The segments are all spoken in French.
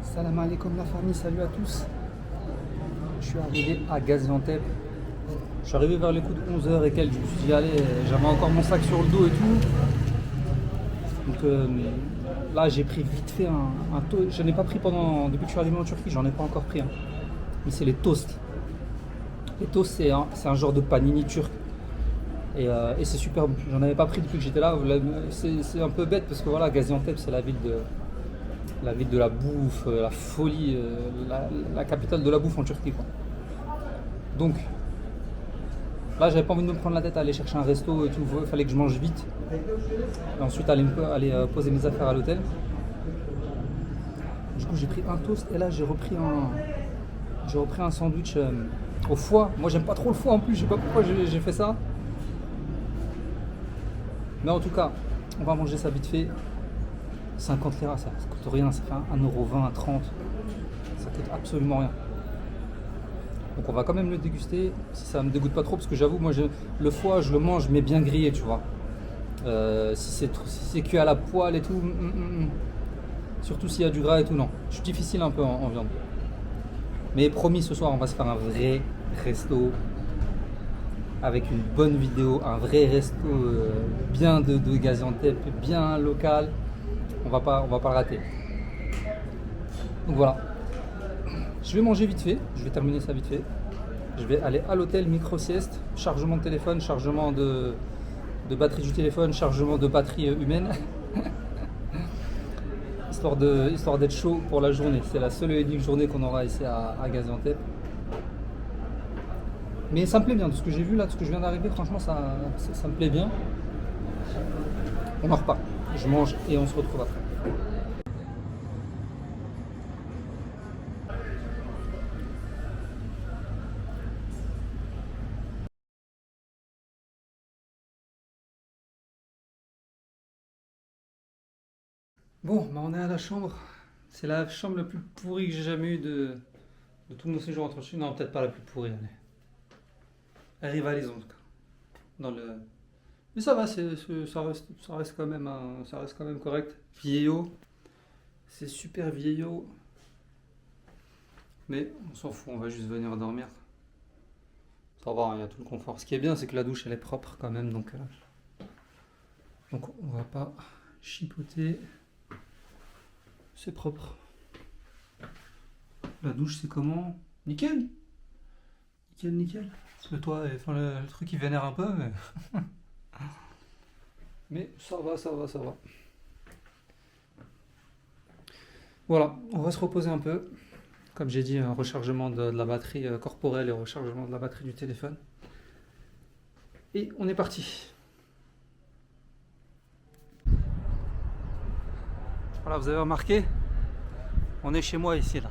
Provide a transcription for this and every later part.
Salam alaikum la famille, salut à tous. Je suis arrivé à Gaziantep. Je suis arrivé vers les coups de 11h et quelques. Je me suis dit, allez, j'avais encore mon sac sur le dos et tout. Donc là, j'ai pris vite fait un toast. Je n'ai pas pris depuis que je suis arrivé en Turquie, j'en ai pas encore pris un. Mais c'est les toasts. Les toasts, c'est un genre de panini turc. Et c'est super bon. J'en avais pas pris depuis que j'étais là. C'est un peu bête parce que voilà, Gaziantep, c'est la ville de la bouffe, la folie, la capitale de la bouffe en Turquie, quoi. Donc là, j'avais pas envie de me prendre la tête à aller chercher un resto et tout. Il fallait que je mange vite. Et ensuite, aller poser mes affaires à l'hôtel. Du coup, j'ai pris un toast et là, j'ai repris un sandwich au foie. Moi, j'aime pas trop le foie en plus. Je sais pas pourquoi j'ai fait ça. Mais en tout cas, on va manger ça vite fait. 50 liras, ça coûte rien, ça fait 1,20€, 1,30€. Ça coûte absolument rien. Donc on va quand même le déguster, si ça me dégoûte pas trop, parce que j'avoue, moi le foie, je le mange, mais bien grillé, tu vois. Si c'est cuit à la poêle et tout, surtout s'il y a du gras et tout, non. Je suis difficile un peu en viande. Mais promis, ce soir, on va se faire un vrai resto avec une bonne vidéo, un vrai resto bien de Gaziantep, bien local. On va pas le rater. Donc voilà. Je vais manger vite fait. Je vais terminer ça vite fait. Je vais aller à l'hôtel, micro-sieste, chargement de téléphone, chargement de batterie du téléphone, chargement de batterie humaine. histoire d'être chaud pour la journée. C'est la seule et unique journée qu'on aura ici à Gaziantep. Mais ça me plaît bien, de ce que j'ai vu là, de ce que je viens d'arriver, franchement ça me plaît bien. On en repart. Je mange et on se retrouve après. Bon, bah on est à la chambre. C'est la chambre la plus pourrie que j'ai jamais eue de tout mon séjour en Turquie. Non, peut-être pas la plus pourrie, allez. Elle rivalise en tout cas. Mais ça va, ça reste quand même correct. Vieillot, c'est super vieillot. Mais on s'en fout, on va juste venir dormir. Ça va, il y a tout le confort. Ce qui est bien, c'est que la douche elle est propre quand même, donc on va pas chipoter. C'est propre. La douche c'est comment? Nickel. Nickel. Parce que toi, enfin, le truc il vénère un peu, mais ça va. Voilà, on va se reposer un peu. Comme j'ai dit, un rechargement de la batterie corporelle et rechargement de la batterie du téléphone. Et on est parti. Voilà, vous avez remarqué, on est chez moi ici là.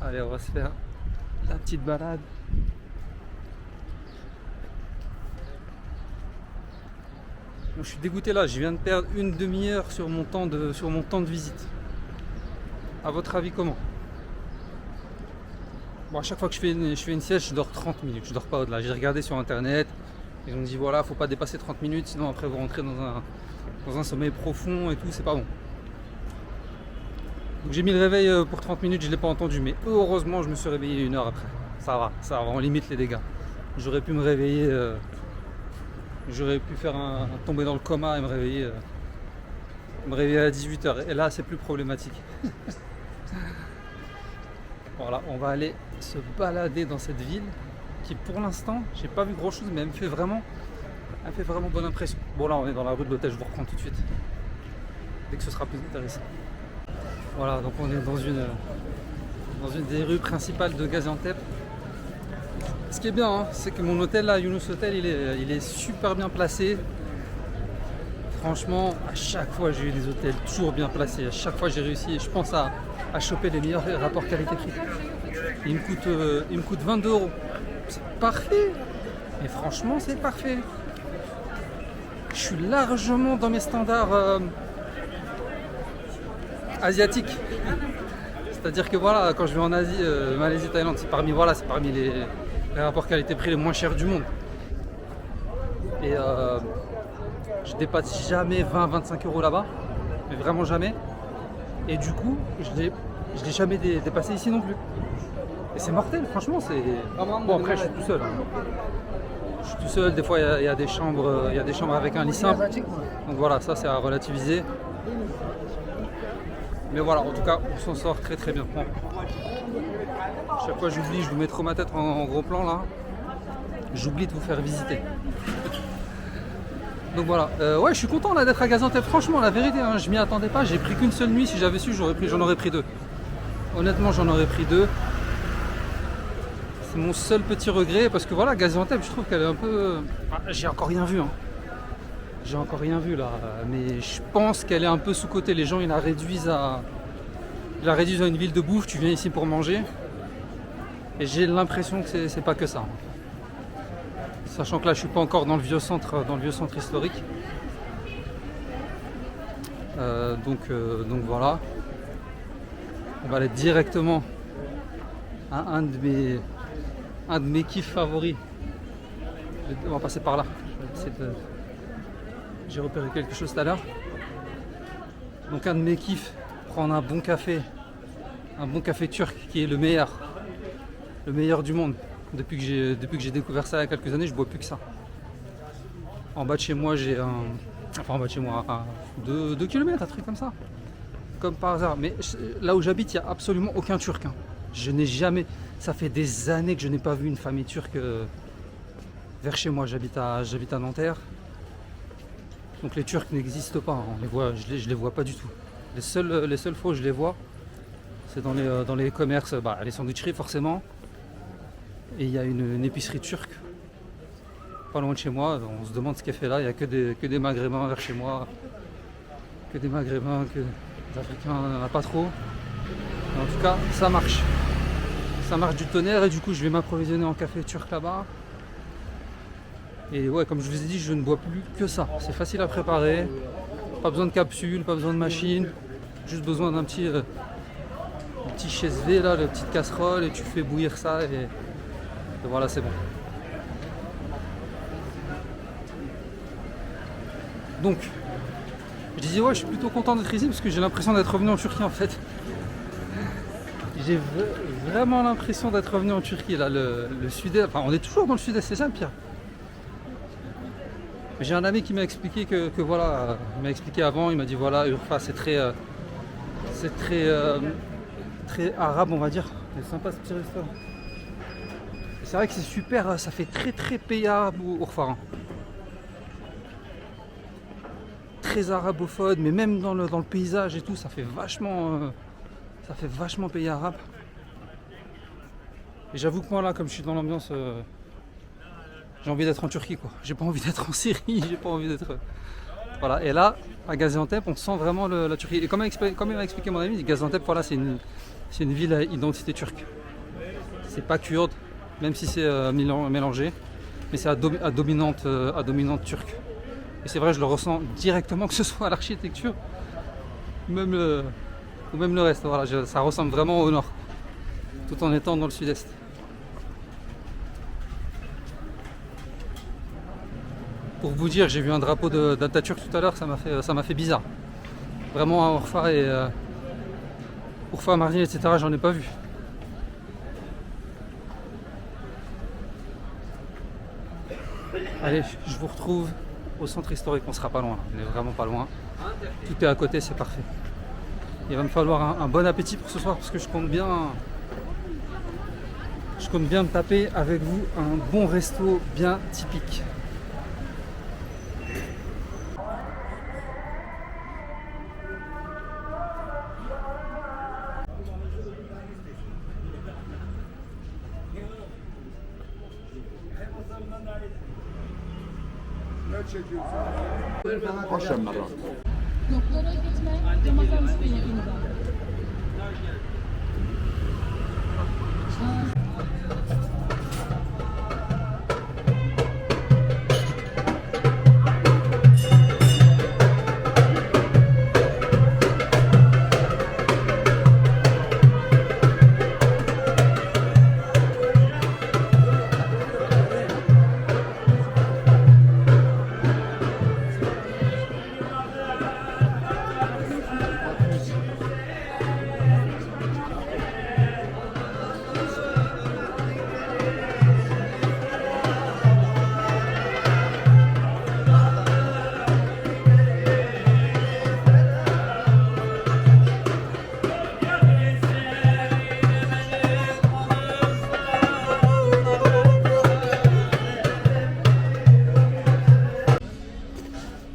Allez, on va se faire la petite balade. Je suis dégoûté là, je viens de perdre une demi-heure sur mon temps de visite. À votre avis comment? Bon, à chaque fois que je fais une sieste, je dors 30 minutes, je dors pas au-delà. J'ai regardé sur internet, ils ont dit voilà, faut pas dépasser 30 minutes, sinon après vous rentrez dans un sommeil profond et tout, c'est pas bon. Donc j'ai mis le réveil pour 30 minutes, je l'ai pas entendu, mais heureusement je me suis réveillé une heure après. Ça va, on limite les dégâts. J'aurais pu me réveiller, j'aurais pu faire tomber dans le coma et me réveiller à 18h. Et là c'est plus problématique. Voilà, on va aller se balader dans cette ville qui pour l'instant, j'ai pas vu grand chose, mais elle me fait vraiment bonne impression. Bon là on est dans la rue de l'hôtel, je vous reprends tout de suite. Dès que ce sera plus intéressant. Voilà, donc on est dans une des rues principales de Gaziantep. Ce qui est bien, hein, c'est que mon hôtel là, Yunus Hotel, il est super bien placé. Franchement, à chaque fois j'ai eu des hôtels toujours bien placés. À chaque fois j'ai réussi, je pense, à choper les meilleurs rapports qualité-prix. Il me coûte 22 €. C'est parfait. Mais franchement, c'est parfait. Je suis largement dans mes standards asiatiques. C'est-à-dire que voilà, quand je vais en Asie, Malaisie, Thaïlande, c'est parmi les rapports qualité-prix les moins chers du monde. Je dépasse jamais 20-25 euros là-bas, mais vraiment jamais. Et du coup, je l'ai jamais dépassé ici non plus. Et c'est mortel, franchement. Bon, après, je suis tout seul. Hein. Je suis tout seul. Des fois, il y a des chambres, avec un lit simple. Donc voilà, ça c'est à relativiser. Mais voilà, en tout cas, on s'en sort très très bien. Bon. Chaque fois, j'oublie, je vous mets trop ma tête en gros plan là. J'oublie de vous faire visiter. Donc voilà, ouais, je suis content là d'être à Gaziantep. Franchement, la vérité, hein, je m'y attendais pas. J'ai pris qu'une seule nuit. Si j'avais su, j'en aurais pris 2. Honnêtement, j'en aurais pris 2. C'est mon seul petit regret parce que voilà, Gaziantep, je trouve qu'elle est un peu. J'ai encore rien vu. Hein. J'ai encore rien vu là, mais je pense qu'elle est un peu sous-cotée. Les gens, ils la réduisent à une ville de bouffe. Tu viens ici pour manger. Et j'ai l'impression que c'est pas que ça. Sachant que là, je suis pas encore dans le vieux centre historique. Donc voilà. On va aller directement à un de mes kiffs favoris. On va passer par là. J'ai repéré quelque chose tout à l'heure. Donc un de mes kiffs, prendre un bon café turc qui est le meilleur du monde. Depuis que j'ai découvert ça il y a quelques années, je bois plus que ça. En bas de chez moi, à 2 km, un truc comme ça. Comme par hasard. Mais là où j'habite, il n'y a absolument aucun turc. Hein. Je n'ai jamais. Ça fait des années que je n'ai pas vu une famille turque vers chez moi. J'habite à Nanterre. Donc les Turcs n'existent pas. Hein. Je les vois pas du tout. Les seules fois où je les vois, c'est dans les commerces, les sandwicheries forcément. Et il y a une épicerie turque pas loin de chez moi. On se demande ce qu'elle fait là. Il n'y a que des Maghrébins vers chez moi. Que des Maghrébins, que des Africains, il n'y en a pas trop. Mais en tout cas, ça marche. Ça marche du tonnerre et du coup, je vais m'approvisionner en café turc là-bas. Et ouais, comme je vous ai dit, je ne bois plus que ça. C'est facile à préparer. Pas besoin de capsule, pas besoin de machine. Juste besoin d'un petit chaise-V là, la petite casserole et tu fais bouillir ça et voilà, c'est bon. Donc, je disais ouais, je suis plutôt content d'être ici parce que j'ai l'impression d'être revenu en Turquie en fait. J'ai vraiment l'impression d'être revenu en Turquie là, le sud-est. Enfin, on est toujours dans le sud-est, c'est ça le pire. J'ai un ami qui m'a expliqué que voilà, il m'a expliqué avant, il m'a dit voilà, Urfa c'est très arabe on va dire. C'est sympa ce petit restaurant. C'est vrai que c'est super, ça fait très pays arabe Urfa. Hein. Très arabophone, mais même dans le paysage et tout, ça fait vachement pays arabe. Et j'avoue que moi là, comme je suis dans l'ambiance, j'ai envie d'être en Turquie quoi. J'ai pas envie d'être en Syrie, j'ai pas envie d'être. Voilà. Et là, à Gaziantep, on sent vraiment la Turquie. Et comme il m'a expliqué mon ami, Gaziantep, voilà, c'est une ville à identité turque. C'est pas kurde, même si c'est mélangé, mais c'est à dominante turque. Et c'est vrai, je le ressens directement, que ce soit à l'architecture, ou même le reste. Voilà, ça ressemble vraiment au nord, tout en étant dans le sud-est. Pour vous dire, j'ai vu un drapeau d'Atatürk tout à l'heure, ça m'a fait bizarre. Vraiment à Urfa et Urfa, Mardin, etc. J'en ai pas vu. Allez, je vous retrouve au centre historique, on sera pas loin, on est vraiment pas loin. Tout est à côté, c'est parfait. Il va me falloir un bon appétit pour ce soir parce que je compte bien me taper avec vous un bon resto bien typique. Doktora gitme, Ramazan yakında.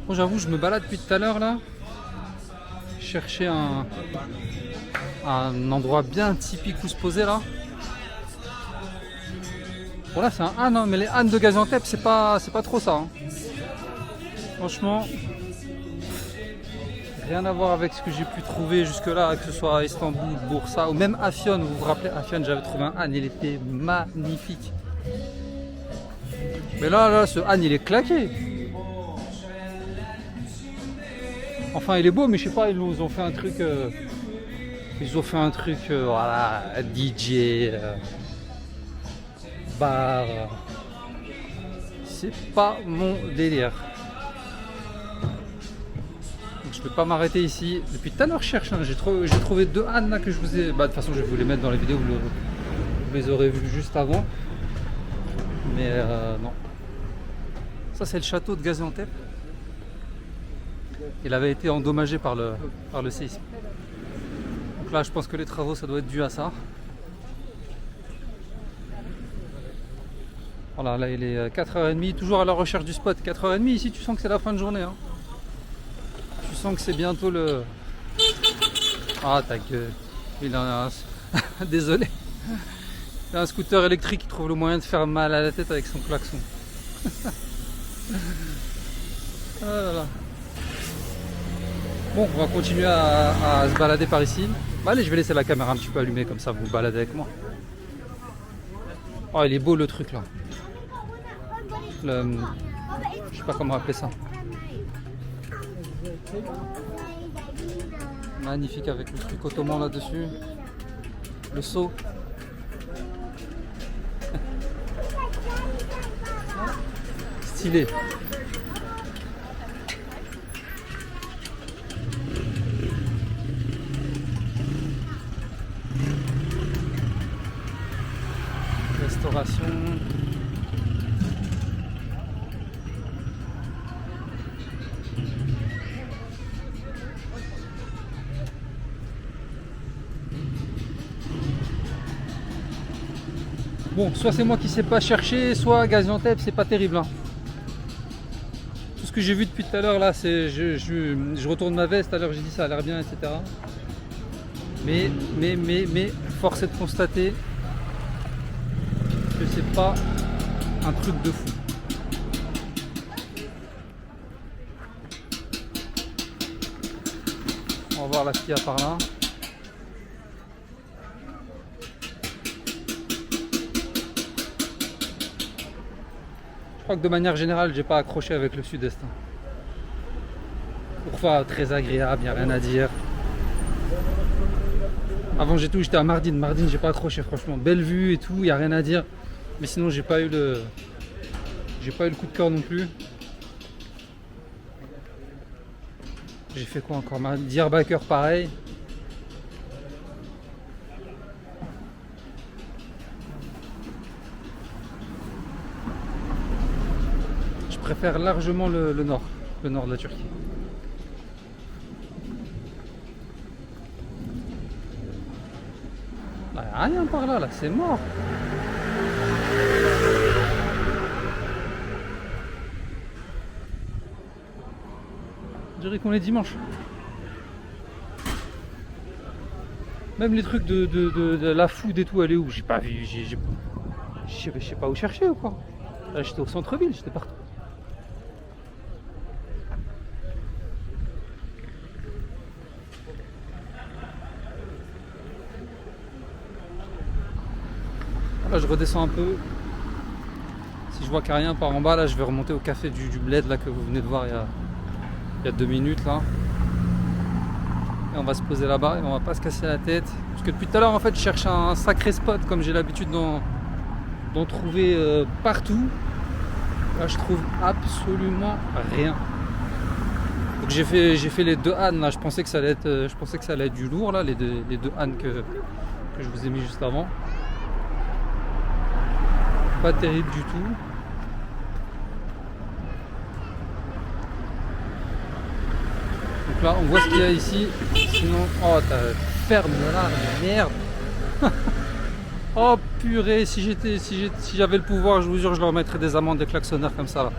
Bon, j'avoue, je me balade depuis tout à l'heure là. Chercher un endroit bien typique où se poser là. Bon là c'est un âne, hein, mais les ânes de Gaziantep c'est pas trop ça. Hein. Franchement, rien à voir avec ce que j'ai pu trouver jusque là, que ce soit à Istanbul, Bursa ou même Afyon. Vous vous rappelez Afyon, j'avais trouvé un âne, il était magnifique. Mais là ce âne il est claqué. Enfin il est beau mais je sais pas, ils ont fait un truc voilà, DJ bar. C'est pas mon délire. Donc je peux pas m'arrêter ici. Depuis tout à l'heure je cherche, hein. J'ai trouvé 2 ânes là que je vous ai. Bah de toute façon je vais vous les mettre dans les vidéos, vous les aurez vus juste avant. Mais non. Ça c'est le château de Gaziantep. Il avait été endommagé par le séisme. Donc là je pense que les travaux ça doit être dû à ça. Voilà, là il est 4h30, toujours à la recherche du spot. 4h30 ici, tu sens que c'est la fin de journée. Hein. Tu sens que c'est bientôt le... Ah ta gueule. Il a un... Désolé. Il a un scooter électrique qui trouve le moyen de faire mal à la tête avec son klaxon. Ah là là. Bon, on va continuer à se balader par ici. Bah, allez, je vais laisser la caméra un petit peu allumée, comme ça vous baladez avec moi. Oh, il est beau le truc là. Je sais pas comment appeler ça. Magnifique avec le truc ottoman là-dessus. Le seau. Stylé. Restauration. Bon, soit c'est moi qui sais pas chercher, soit Gaziantep c'est pas terrible. Hein. Tout ce que j'ai vu depuis tout à l'heure là, c'est je retourne ma veste, à l'heure j'ai dit ça a l'air bien, etc. Mais force est de constater que c'est pas un truc de fou. On va voir là ce qu'il y a par là. Je crois que de manière générale, j'ai pas accroché avec le sud-est. Pourquoi très agréable, il n'y a rien à dire. Avant j'étais à Mardin. Mardin, j'ai pas accroché franchement. Belle vue et tout, il n'y a rien à dire. Mais sinon, j'ai pas eu le coup de cœur non plus. J'ai fait quoi encore? Diyarbakır pareil. Je préfère largement le nord de la Turquie. Il n'y a rien par là, c'est mort. Je dirais qu'on est dimanche. Même les trucs de la food et tout, elle est où? J'ai pas vu, je sais pas où chercher ou quoi. Là j'étais au centre-ville, j'étais partout. Là je redescends un peu. Si je vois qu'il n'y a rien par en bas, là je vais remonter au café du bled là que vous venez de voir il y a 2 minutes là. Et on va se poser là-bas et on va pas se casser la tête. Parce que depuis tout à l'heure en fait je cherche un sacré spot comme j'ai l'habitude d'en trouver partout. Là je trouve absolument rien. Donc j'ai fait les 2 ânes là, je pensais que ça allait être du lourd là, les deux ânes que je vous ai mis juste avant. Pas terrible du tout. Donc là on voit ce qu'il y a ici. Sinon, oh t'as ferme là, merde. Oh purée, si j'avais le pouvoir, je vous jure je leur mettrais des amendes, des klaxonneurs comme ça là.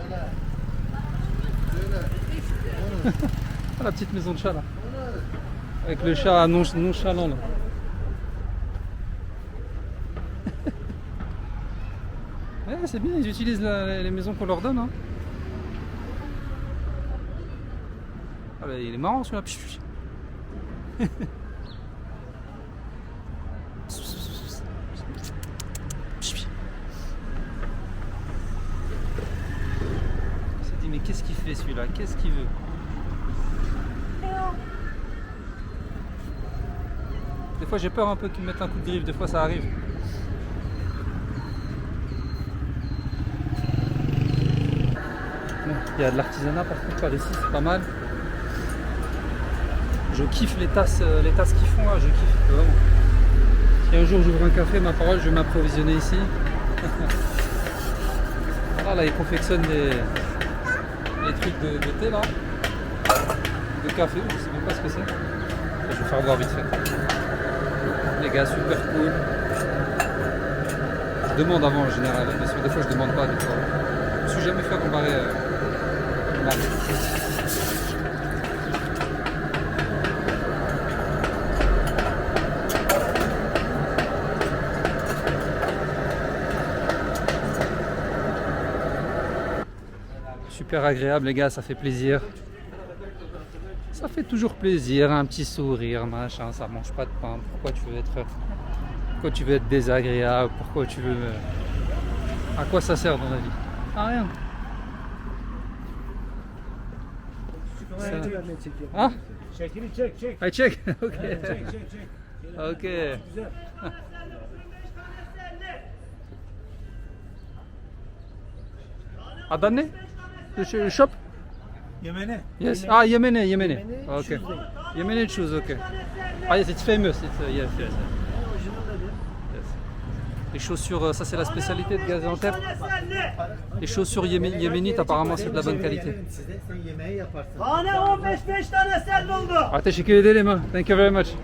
Ah, la petite maison de chat là. Avec le chat nonchalant là. Ouais, c'est bien, ils utilisent les maisons qu'on leur donne. Hein. Ah, bah, il est marrant celui-là. Mais qu'est-ce qu'il fait celui-là? Qu'est-ce qu'il veut? Des fois j'ai peur un peu qu'il me mette un coup de griffe, des fois ça arrive. Bon, il y a de l'artisanat par contre par ici, c'est pas mal. Je kiffe les tasses qu'ils font là, je kiffe vraiment. Si un jour j'ouvre un café, ma parole, je vais m'approvisionner ici. Voilà, là ils confectionnent les trucs de thé là, de café, je sais même pas ce que c'est. Je vais faire voir vite fait. Les gars, super cool. Je demande avant en général, mais sur des fois je demande pas. Des fois. Je me suis jamais fait rembarrer mal. Super agréable les gars, ça fait plaisir. Ça fait toujours plaisir, un petit sourire, machin, ça mange pas de pain. Pourquoi tu veux être désagréable? Pourquoi tu veux... À quoi ça sert dans la vie? À rien. Ah? I check. Ok. Ok. Adane? The shop? Yemeni. Yes. Ah, Yemeni. Okay. Yemeni shoes, okay. Ah, yes, it's famous. Yes. Yes. Les chaussures, ça c'est la spécialité de Gaziantep. Les chaussures yéménites, apparemment c'est de la bonne qualité. Ah, teşekkür ederim. Thank you very much.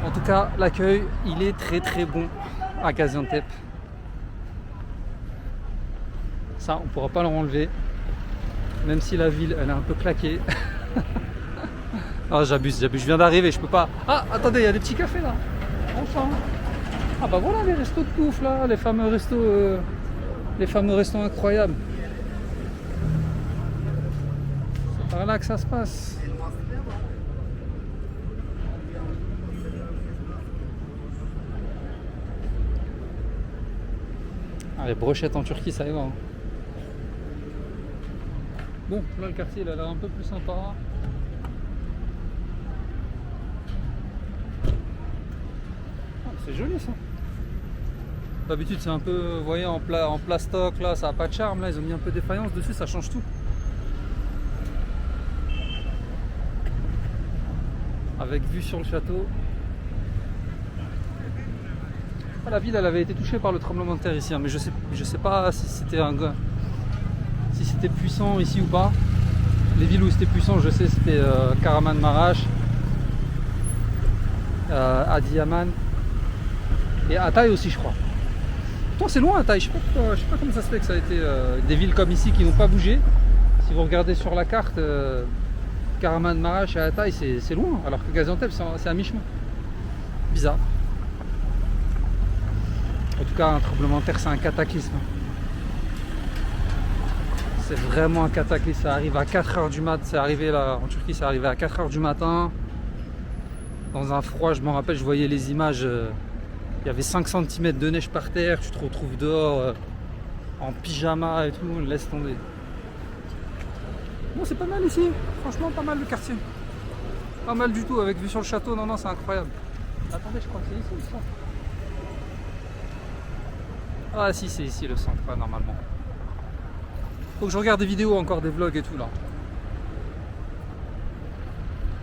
En tout cas, l'accueil, il est très bon à Gaziantep. Ça, on ne pourra pas leur enlever. Même si la ville, elle est un peu claquée. Ah, j'abuse. Je viens d'arriver, je peux pas. Ah, attendez, il y a des petits cafés là. Enfin. Ah bah voilà les restos de bouffe là, les fameux restos incroyables. C'est par là que ça se passe. Ah, les brochettes en Turquie, ça y va. Hein. Bon, là le quartier il a l'air un peu plus sympa. Ah, c'est joli ça. D'habitude c'est un peu, vous voyez, en plastoc, là ça n'a pas de charme, là ils ont mis un peu des faïences dessus, ça change tout. Avec vue sur le château. La ville elle avait été touchée par le tremblement de terre ici, hein, mais je sais pas si c'était puissant ici ou pas. Les villes où c'était puissant, je sais, c'était Kahramanmaraş, Adıyaman et Hatay aussi, je crois. Pourtant c'est loin Hatay, je sais pas comment ça se fait que ça a été des villes comme ici qui n'ont pas bougé. Si vous regardez sur la carte, Kahramanmaraş et Hatay c'est loin, alors que Gaziantep c'est à mi-chemin. Bizarre. En tout cas, un tremblement de terre, c'est un cataclysme. C'est vraiment un cataclysme. Ça arrive à 4h du mat'. C'est arrivé là en Turquie, c'est arrivé à 4h du matin. Dans un froid, je m'en rappelle, je voyais les images. Il y avait 5 cm de neige par terre. Tu te retrouves dehors en pyjama et tout. Laisse tomber. Bon, c'est pas mal ici. Franchement, pas mal le quartier. Pas mal du tout. Avec vue sur le château, non, c'est incroyable. Attendez, je crois que c'est ici le centre. Ah si, c'est ici le centre, ouais, normalement. Faut que je regarde des vidéos, encore des vlogs et tout là.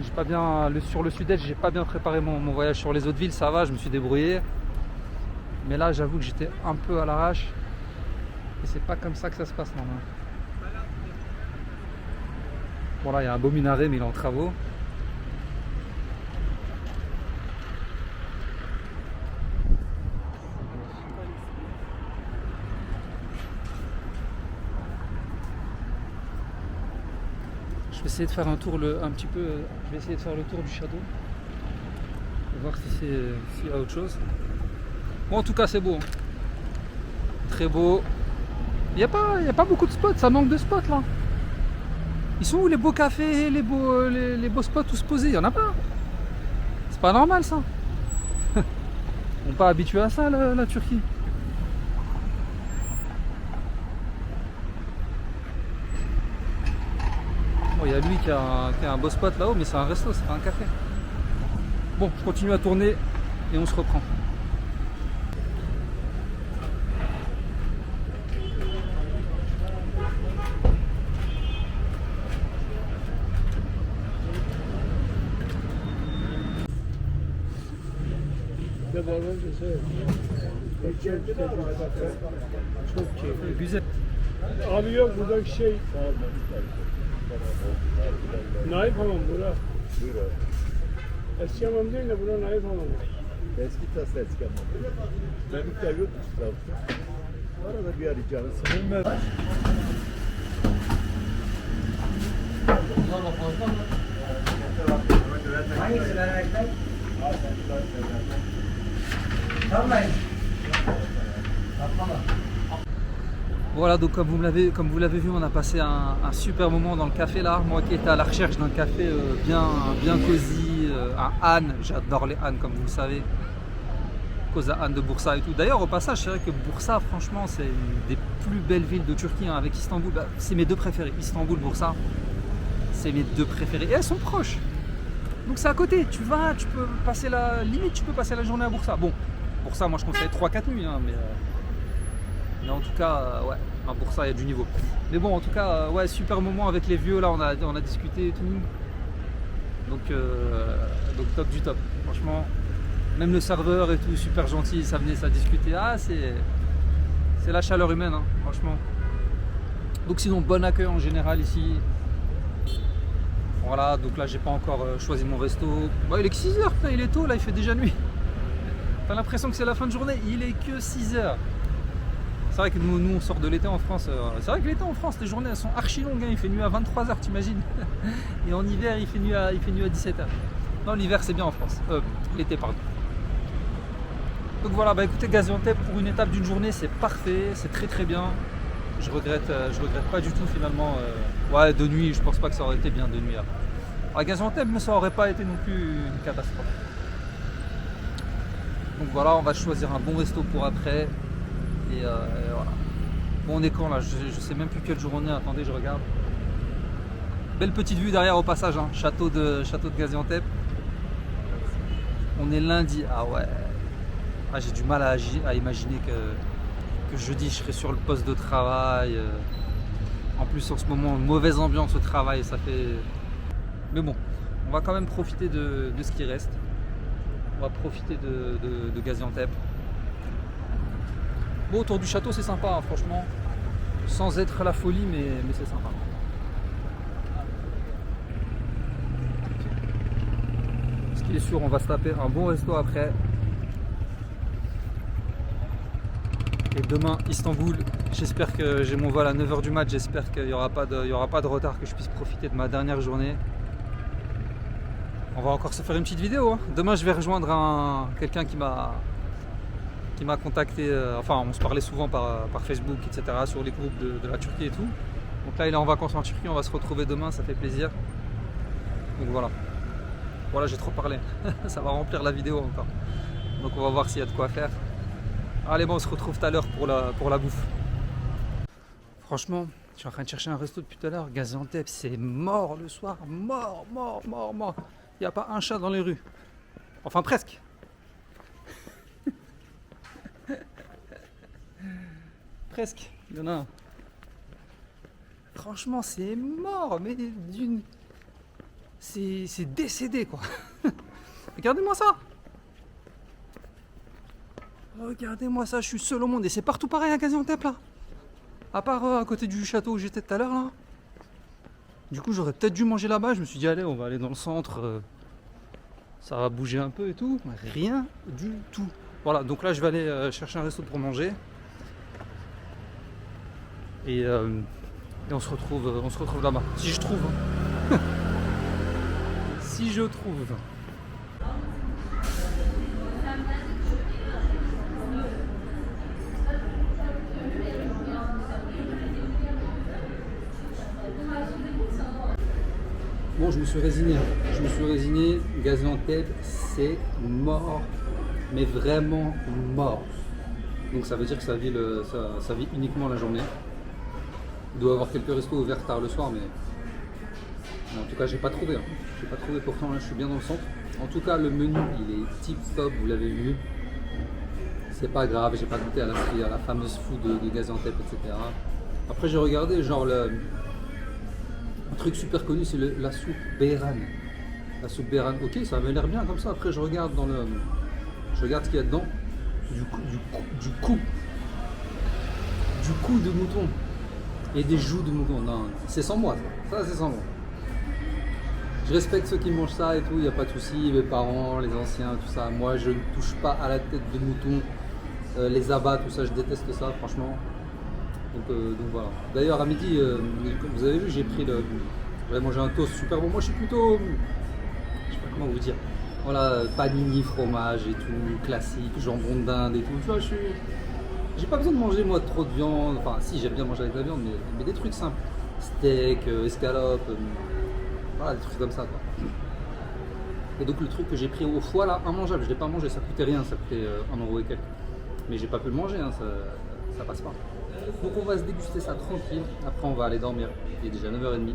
J'ai pas bien, sur le sud-est, j'ai pas bien préparé mon voyage. Sur les autres villes, ça va, je me suis débrouillé. Mais là, j'avoue que j'étais un peu à l'arrache. Et c'est pas comme ça que ça se passe normalement. Bon là, il y a un beau minaret, mais il est en travaux. vais essayer de faire un tour un petit peu. Je vais essayer de faire le tour du château. Voir s'il y a autre chose. Bon, en tout cas, c'est beau. Hein. Très beau. Il n'y a pas beaucoup de spots, ça manque de spots là. Ils sont où les beaux cafés, les beaux spots où se poser? Il n'y en a pas. C'est pas normal ça. On n'est pas habitué à ça la Turquie. Bon, il y a lui qui a un beau spot là-haut, mais c'est un resto, c'est pas un café. Bon, je continue à tourner et on se reprend. Çok keyifli. Güzel. Abi yok buradaki şey. Naif hamam bura. Buyur abi. Eski hamam değil de bura naif hamam. Eski tasla eski ama. Memlükler yok mu tarafta? Arada bir arayacağını sınırmaz. Hangisi vermekten? Tamam. Voilà, donc comme vous l'avez vu, on a passé un super moment dans le café là. Moi qui étais à la recherche d'un café bien cosy, un Han, j'adore les Han comme vous le savez. Koza Han de Bursa et tout. D'ailleurs au passage, c'est vrai que Bursa, franchement, c'est une des plus belles villes de Turquie hein, avec Istanbul. Bah, c'est mes deux préférés, Istanbul, Bursa. C'est mes deux préférés. Et elles sont proches. Donc c'est à côté, tu peux passer tu peux passer la journée à Bursa. Bon, Bursa, moi je conseille 3-4 nuits, hein, mais en tout cas, ouais, à Bursa il y a du niveau. Mais bon, en tout cas, ouais, super moment avec les vieux, là on a discuté et tout. Donc top du top, franchement. Même le serveur et tout, super gentil, ça discutait. Ah, c'est la chaleur humaine, hein, franchement. Donc sinon, bon accueil en général ici. Voilà, donc là j'ai pas encore choisi mon resto. Bon, il est que 6h, il est tôt, là il fait déjà nuit. T'as l'impression que c'est la fin de journée, il est que 6h. C'est vrai que nous on sort de l'été en France. C'est vrai que l'été en France, les journées elles sont archi longues, hein, il fait nuit à 23h, t'imagines. Et en hiver il fait nuit à 17h. Non, l'hiver c'est bien en France. L'été, pardon. Donc voilà, bah écoutez, Gaziantep pour une étape d'une journée c'est parfait, c'est très bien. Je regrette pas du tout finalement. Ouais, de nuit, je pense pas que ça aurait été bien de nuit là. À Gaziantep, mais ça aurait pas été non plus une catastrophe. Donc voilà, on va choisir un bon resto pour après. Et voilà. Bon, on est quand là? Je sais même plus quel jour on est. Attendez, je regarde. Belle petite vue derrière au passage, hein. Château de Gaziantep. On est lundi. Ah ouais. Ah, j'ai du mal à imaginer que jeudi je serai sur le poste de travail. En plus en ce moment, mauvaise ambiance au travail, ça fait... Mais bon, on va quand même profiter de ce qui reste. On va profiter de Gaziantep. Bon, autour du château c'est sympa, hein, franchement. Sans être la folie, mais c'est sympa. Ce qui est sûr, on va se taper un bon resto après. Et demain, Istanbul, j'espère que j'ai mon vol à 9h du mat, j'espère qu'il n'y aura pas de retard, que je puisse profiter de ma dernière journée. On va encore se faire une petite vidéo. Hein. Demain, je vais rejoindre quelqu'un qui m'a contacté, enfin on se parlait souvent par Facebook, etc., sur les groupes de la Turquie et tout. Donc là, il est en vacances en Turquie, on va se retrouver demain, ça fait plaisir. Donc voilà. Voilà, j'ai trop parlé. Ça va remplir la vidéo encore. Donc on va voir s'il y a de quoi faire. Allez bon, on se retrouve tout à l'heure pour la bouffe. Franchement, je suis en train de chercher un resto depuis tout à l'heure. Gaziantep, c'est mort le soir. Mort. Il n'y a pas un chat dans les rues. Enfin presque. Presque, il y en a un. Franchement, c'est mort, mais c'est décédé quoi. Regardez-moi ça. Regardez-moi ça, je suis seul au monde et c'est partout pareil à Gaziantep là. À part à côté du château où j'étais tout à l'heure là. Du coup j'aurais peut-être dû manger là-bas, je me suis dit allez on va aller dans le centre. Ça va bouger un peu et tout. Rien du tout. Voilà, donc là je vais aller chercher un resto pour manger. Et on se retrouve là-bas. Si je trouve. Hein. Si je trouve. Bon, je me suis résigné. Gaziantep, c'est mort. Mais vraiment mort. Donc ça veut dire que ça vit uniquement la journée. Il doit y avoir quelques restos ouverts tard le soir, mais en tout cas j'ai pas trouvé. J'ai pas trouvé, pourtant là je suis bien dans le centre. En tout cas le menu il est tip top, vous l'avez vu. C'est pas grave, j'ai pas goûté à la fameuse food de Gaziantep, etc. Après j'ai regardé genre un truc super connu, c'est la soupe Beyran. La soupe Beyran, ok, ça avait l'air bien comme ça. Après je regarde ce qu'il y a dedans. Du cou de mouton et des joues de mouton. Non, c'est sans moi, ça c'est sans moi. Je respecte ceux qui mangent ça et tout, il n'y a pas de souci, mes parents, les anciens, tout ça. Moi je ne touche pas à la tête de mouton, les abats, tout ça, je déteste ça franchement. Donc voilà. D'ailleurs à midi, comme vous avez vu, j'avais mangé un toast super bon. Moi je suis plutôt, je sais pas comment vous dire. Voilà, panini, fromage et tout, classique, jambon d'Inde et tout. Tu vois, j'ai pas besoin de manger moi trop de viande. Enfin, si, j'aime bien manger avec de la viande, mais des trucs simples. Steak, escalope, voilà, des trucs comme ça, quoi. Et donc, le truc que j'ai pris au foie, là, immangeable, je l'ai pas mangé, ça coûtait rien, ça coûtait 1€ et quelques. Mais j'ai pas pu le manger, hein, ça passe pas. Donc, on va se déguster ça tranquille. Après, on va aller dormir. Il est déjà 9h30.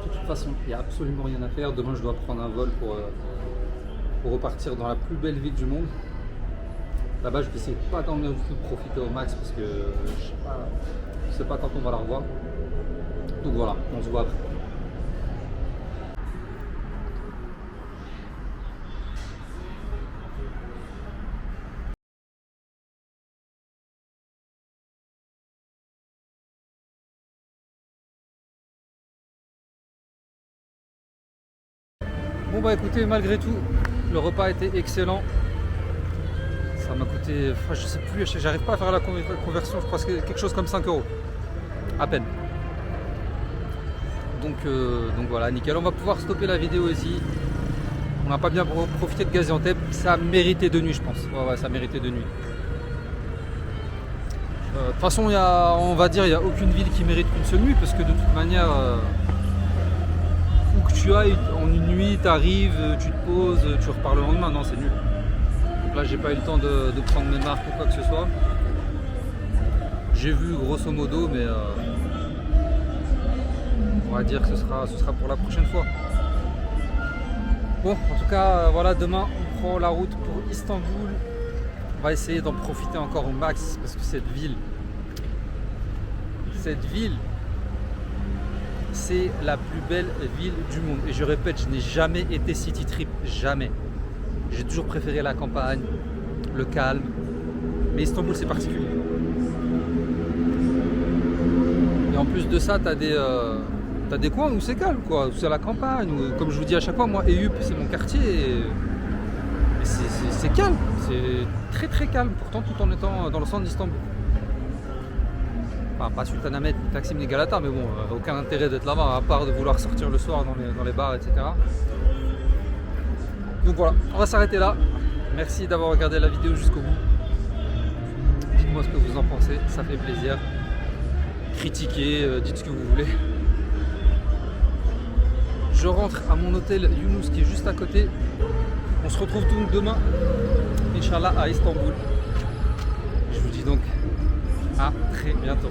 De toute façon, il n'y a absolument rien à faire. Demain, je dois prendre un vol pour repartir dans la plus belle ville du monde. Là-bas, je vais essayer de pas dormir du tout, de profiter au max parce que je sais pas quand on va la revoir. Donc voilà, on se voit après. Bon bah écoutez, malgré tout, le repas était excellent. Ça m'a coûté, enfin, je sais plus, j'arrive pas à faire la conversion, je crois que c'est quelque chose comme 5 €. À peine. Donc voilà, nickel. On va pouvoir stopper la vidéo ici. On n'a pas bien profité de Gaziantep. Ça méritait de nuit, je pense. Ouais, ça méritait de nuit. De toute façon, on va dire, il n'y a aucune ville qui mérite qu'une seule nuit, parce que de toute manière... où que tu ailles, en une nuit, tu arrives, tu te poses, tu repars le lendemain, non c'est nul. Donc là j'ai pas eu le temps de prendre mes marques ou quoi que ce soit. J'ai vu grosso modo, mais on va dire que ce sera pour la prochaine fois. Bon, en tout cas, voilà, demain on prend la route pour Istanbul. On va essayer d'en profiter encore au max, parce que cette ville, c'est la plus belle ville du monde. Et je répète, je n'ai jamais été city trip, jamais. J'ai toujours préféré la campagne, le calme. Mais Istanbul, c'est particulier. Et en plus de ça, t'as des coins où c'est calme, quoi. Où c'est la campagne. Où, comme je vous dis à chaque fois, moi, Eyüp, c'est mon quartier. Et c'est calme. C'est très très calme. Pourtant, tout en étant dans le centre d'Istanbul. Enfin, pas Sultanahmet, Taksim ni Galata, mais bon, aucun intérêt d'être là-bas, à part de vouloir sortir le soir dans les bars, etc. Donc voilà, on va s'arrêter là. Merci d'avoir regardé la vidéo jusqu'au bout. Dites-moi ce que vous en pensez, ça fait plaisir. Critiquez, dites ce que vous voulez. Je rentre à mon hôtel Yunus qui est juste à côté. On se retrouve donc demain, Inch'Allah, à Istanbul. Je vous dis donc à très bientôt.